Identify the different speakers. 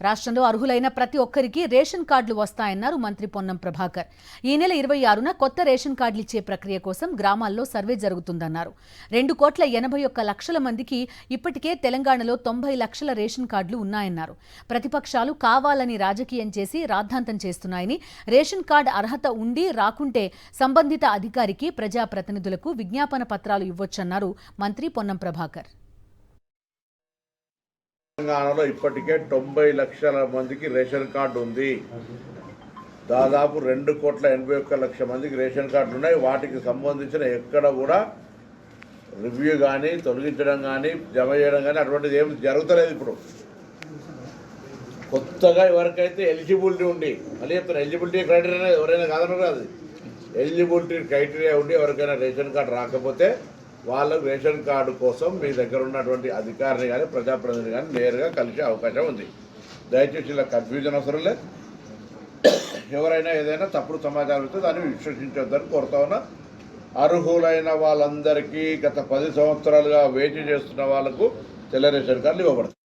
Speaker 1: రాష్ట్రంలో అర్హులైన ప్రతి ఒక్కరికి రేషన్ కార్డులు వస్తాయన్నారు మంత్రి పొన్నం ప్రభాకర్. ఈ నెల 26న కొత్త రేషన్ కార్డులు ఇచ్చే ప్రక్రియ కోసం గ్రామాల్లో సర్వే జరుగుతుందన్నారు. 2,81,00,000 మందికి ఇప్పటికే తెలంగాణలో 90 లక్షల రేషన్ కార్డులు ఉన్నాయన్నారు. ప్రతిపక్షాలు కావాలని రాజకీయం చేసి రాద్ధాంతం చేస్తున్నాయని, రేషన్ కార్డు అర్హత ఉండి రాకుంటే సంబంధిత అధికారికి, ప్రజాప్రతినిధులకు విజ్ఞాపన పత్రాలు ఇవ్వొచ్చన్నారు మంత్రి పొన్నం ప్రభాకర్.
Speaker 2: తెలంగాణలో ఇప్పటికే 90 లక్షల మందికి రేషన్ కార్డు ఉంది. దాదాపు 2,81,00,000 మందికి రేషన్ కార్డులు ఉన్నాయి. వాటికి సంబంధించిన ఎక్కడ కూడా రివ్యూ కానీ, తొలగించడం కానీ, జమ చేయడం కానీ అటువంటిది ఏమి జరుగుతలేదు. ఇప్పుడు కొత్తగా ఎవరికైతే ఎలిజిబిలిటీ ఉండి, మళ్ళీ చెప్తాను, ఎలిజిబిలిటీ క్రైటీరియా ఎవరైనా కాదన్నారు కాదు, ఎలిజిబిలిటీ క్రైటీరియా ఉండి ఎవరికైనా రేషన్ కార్డు రాకపోతే వాళ్ళకు రేషన్ కార్డు కోసం మీ దగ్గర ఉన్నటువంటి అధికారిని కానీ, ప్రజాప్రతినిధిని కానీ నేరుగా కలిసే అవకాశం ఉంది. దయచేసి ఇలా కన్ఫ్యూజన్ అవసరం లేదు. ఎవరైనా ఏదైనా తప్పుడు సమాచారం ఇస్తే దాన్ని విశ్వసించొద్దని కోరుతా ఉన్నా. అర్హులైన వాళ్ళందరికీ గత 10 సంవత్సరాలుగా వేచి చేస్తున్న వాళ్ళకు తెల్ల రేషన్ కార్డులు ఇవ్వబడతాయి.